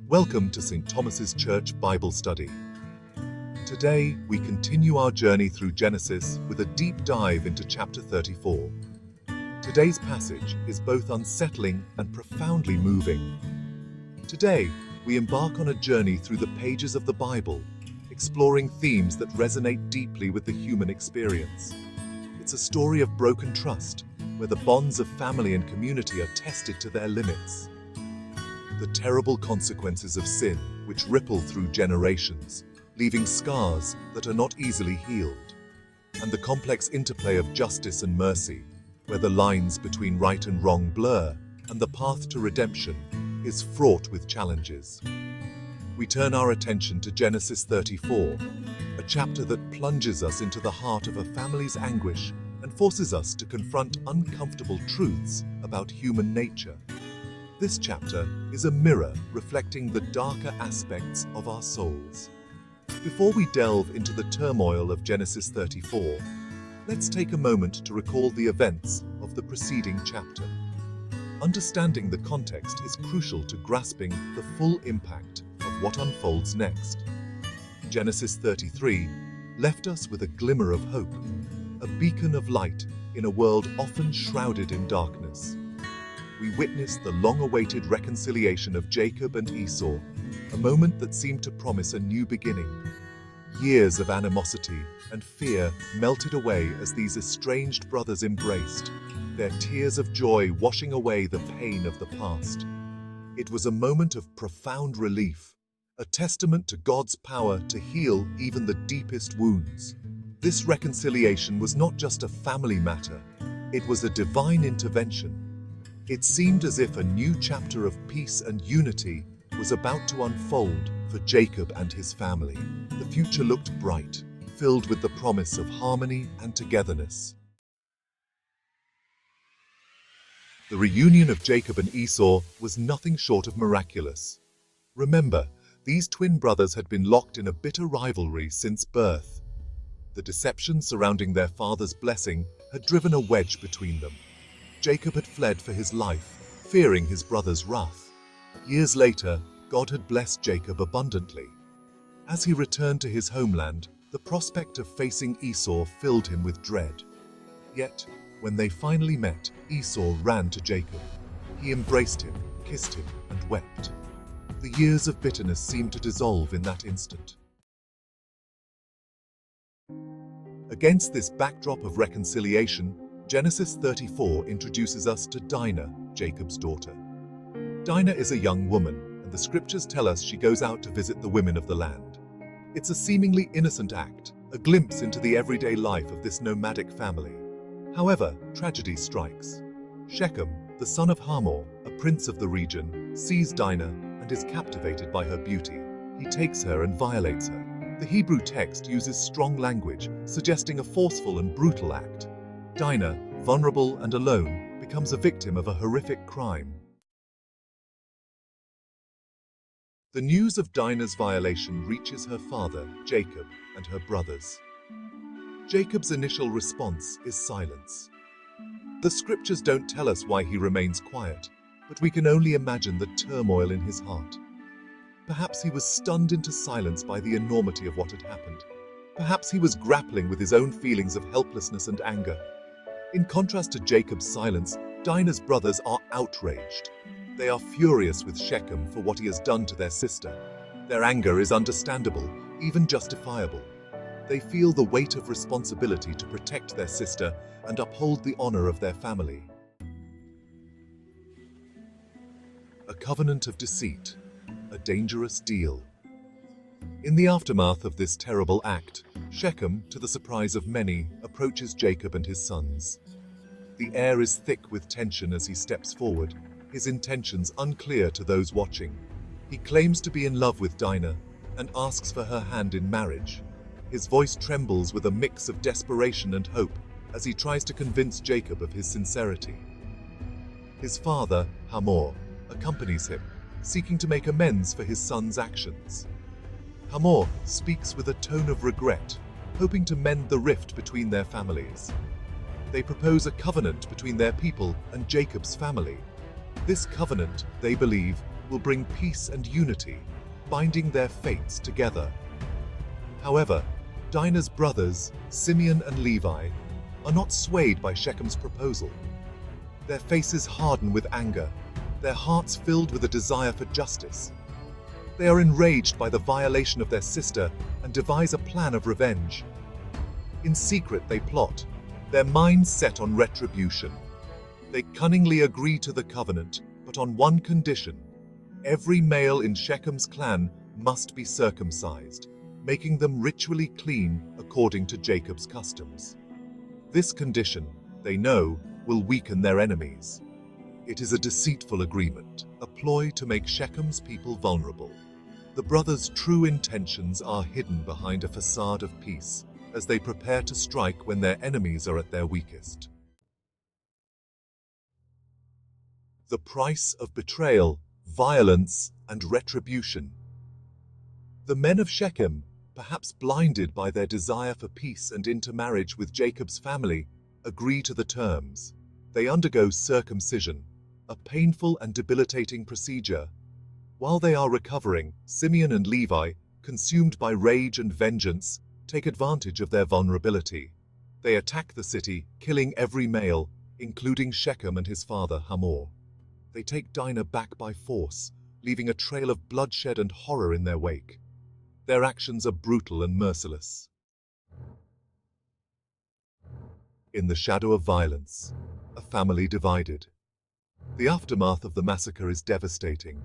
Welcome to St. Thomas's Church Bible Study. Today, we continue our journey through Genesis with a deep dive into chapter 34. Today's passage is both unsettling and profoundly moving. Today, we embark on a journey through the pages of the Bible, exploring themes that resonate deeply with the human experience. It's a story of broken trust, where the bonds of family and community are tested to their limits. The terrible consequences of sin, which ripple through generations, leaving scars that are not easily healed. And the complex interplay of justice and mercy, where the lines between right and wrong blur, and the path to redemption is fraught with challenges. We turn our attention to Genesis 34, a chapter that plunges us into the heart of a family's anguish and forces us to confront uncomfortable truths about human nature. This chapter is a mirror reflecting the darker aspects of our souls. Before we delve into the turmoil of Genesis 34, let's take a moment to recall the events of the preceding chapter. Understanding the context is crucial to grasping the full impact of what unfolds next. Genesis 33 left us with a glimmer of hope, a beacon of light in a world often shrouded in darkness. We witnessed the long-awaited reconciliation of Jacob and Esau, a moment that seemed to promise a new beginning. Years of animosity and fear melted away as these estranged brothers embraced, their tears of joy washing away the pain of the past. It was a moment of profound relief, a testament to God's power to heal even the deepest wounds. This reconciliation was not just a family matter, it was a divine intervention. It seemed as if a new chapter of peace and unity was about to unfold for Jacob and his family. The future looked bright, filled with the promise of harmony and togetherness. The reunion of Jacob and Esau was nothing short of miraculous. Remember, these twin brothers had been locked in a bitter rivalry since birth. The deception surrounding their father's blessing had driven a wedge between them. Jacob had fled for his life, fearing his brother's wrath. Years later, God had blessed Jacob abundantly. As he returned to his homeland, the prospect of facing Esau filled him with dread. Yet, when they finally met, Esau ran to Jacob. He embraced him, kissed him, and wept. The years of bitterness seemed to dissolve in that instant. Against this backdrop of reconciliation, Genesis 34 introduces us to Dinah, Jacob's daughter. Dinah is a young woman, and the scriptures tell us she goes out to visit the women of the land. It's a seemingly innocent act, a glimpse into the everyday life of this nomadic family. However, tragedy strikes. Shechem, the son of Hamor, a prince of the region, sees Dinah and is captivated by her beauty. He takes her and violates her. The Hebrew text uses strong language, suggesting a forceful and brutal act. Dinah, vulnerable and alone, becomes a victim of a horrific crime. The news of Dinah's violation reaches her father, Jacob, and her brothers. Jacob's initial response is silence. The scriptures don't tell us why he remains quiet, but we can only imagine the turmoil in his heart. Perhaps he was stunned into silence by the enormity of what had happened. Perhaps he was grappling with his own feelings of helplessness and anger. In contrast to Jacob's silence, Dinah's brothers are outraged. They are furious with Shechem for what he has done to their sister. Their anger is understandable, even justifiable. They feel the weight of responsibility to protect their sister and uphold the honor of their family. A covenant of deceit, a dangerous deal. In the aftermath of this terrible act, Shechem, to the surprise of many, approaches Jacob and his sons. The air is thick with tension as he steps forward, his intentions unclear to those watching. He claims to be in love with Dinah and asks for her hand in marriage. His voice trembles with a mix of desperation and hope as he tries to convince Jacob of his sincerity. His father, Hamor, accompanies him, seeking to make amends for his son's actions. Hamor speaks with a tone of regret, hoping to mend the rift between their families. They propose a covenant between their people and Jacob's family. This covenant, they believe, will bring peace and unity, binding their fates together. However, Dinah's brothers, Simeon and Levi, are not swayed by Shechem's proposal. Their faces harden with anger, their hearts filled with a desire for justice. They are enraged by the violation of their sister and devise a plan of revenge. In secret they plot, their minds set on retribution. They cunningly agree to the covenant, but on one condition: every male in Shechem's clan must be circumcised, making them ritually clean according to Jacob's customs. This condition, they know, will weaken their enemies. It is a deceitful agreement, a ploy to make Shechem's people vulnerable. The brothers' true intentions are hidden behind a facade of peace, as they prepare to strike when their enemies are at their weakest. The price of betrayal, violence, and retribution. The men of Shechem, perhaps blinded by their desire for peace and intermarriage with Jacob's family, agree to the terms. They undergo circumcision, a painful and debilitating procedure. While they are recovering, Simeon and Levi, consumed by rage and vengeance, take advantage of their vulnerability. They attack the city, killing every male, including Shechem and his father Hamor. They take Dinah back by force, leaving a trail of bloodshed and horror in their wake. Their actions are brutal and merciless. In the shadow of violence, a family divided. The aftermath of the massacre is devastating.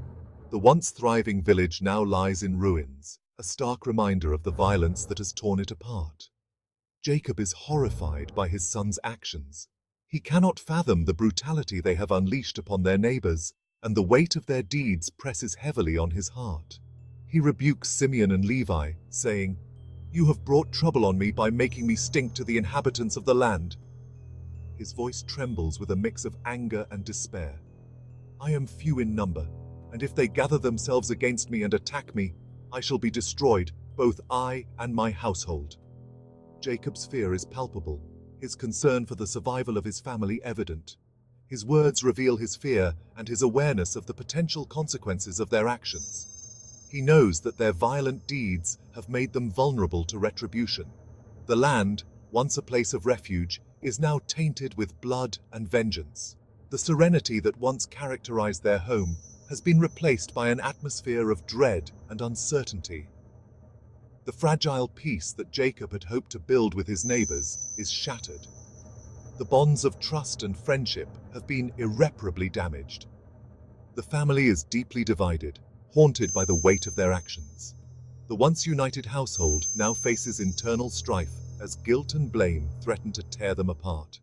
The once thriving village now lies in ruins, a stark reminder of the violence that has torn it apart. Jacob is horrified by his son's actions. He cannot fathom the brutality they have unleashed upon their neighbors, and the weight of their deeds presses heavily on his heart. He rebukes Simeon and Levi, saying, "You have brought trouble on me by making me stink to the inhabitants of the land." His voice trembles with a mix of anger and despair. "I am few in number, and if they gather themselves against me and attack me, I shall be destroyed, both I and my household." Jacob's fear is palpable, his concern for the survival of his family evident. His words reveal his fear and his awareness of the potential consequences of their actions. He knows that their violent deeds have made them vulnerable to retribution. The land, once a place of refuge, is now tainted with blood and vengeance. The serenity that once characterized their home has been replaced by an atmosphere of dread and uncertainty. The fragile peace that Jacob had hoped to build with his neighbors is shattered. The bonds of trust and friendship have been irreparably damaged. The family is deeply divided, haunted by the weight of their actions. The once united household now faces internal strife as guilt and blame threaten to tear them apart.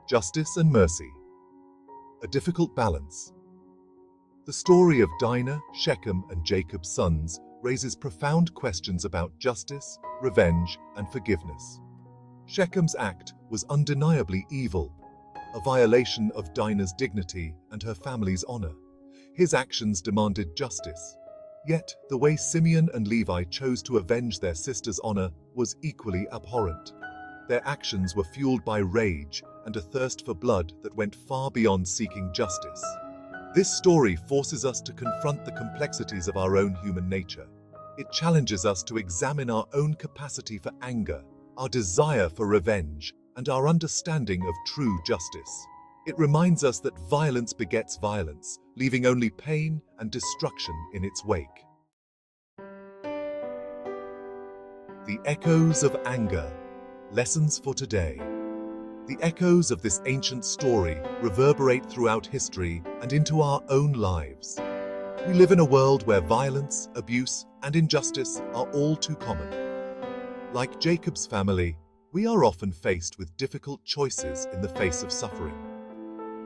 Justice and mercy. A difficult balance. The story of Dinah, Shechem, and Jacob's sons raises profound questions about justice, revenge, and forgiveness. Shechem's act was undeniably evil, a violation of Dinah's dignity and her family's honor. His actions demanded justice. Yet, the way Simeon and Levi chose to avenge their sister's honor was equally abhorrent. Their actions were fueled by rage and a thirst for blood that went far beyond seeking justice. This story forces us to confront the complexities of our own human nature. It challenges us to examine our own capacity for anger, our desire for revenge, and our understanding of true justice. It reminds us that violence begets violence, leaving only pain and destruction in its wake. The echoes of anger. Lessons for today. The echoes of this ancient story reverberate throughout history and into our own lives. We live in a world where violence, abuse, and injustice are all too common. Like Jacob's family, we are often faced with difficult choices in the face of suffering.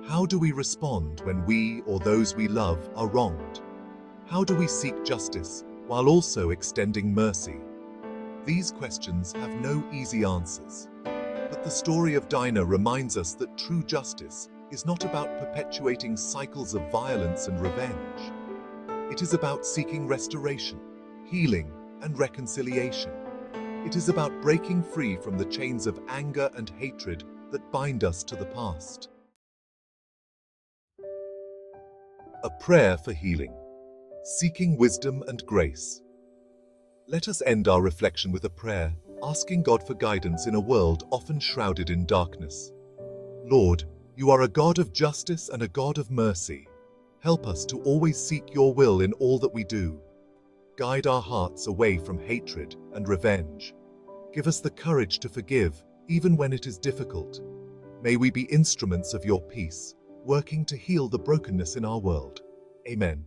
How do we respond when we or those we love are wronged? How do we seek justice while also extending mercy? These questions have no easy answers. But the story of Dinah reminds us that true justice is not about perpetuating cycles of violence and revenge. It is about seeking restoration, healing, and reconciliation. It is about breaking free from the chains of anger and hatred that bind us to the past. A prayer for healing. Seeking wisdom and grace. Let us end our reflection with a prayer, asking God for guidance in a world often shrouded in darkness. Lord, you are a God of justice and a God of mercy. Help us to always seek your will in all that we do. Guide our hearts away from hatred and revenge. Give us the courage to forgive, even when it is difficult. May we be instruments of your peace, working to heal the brokenness in our world. Amen.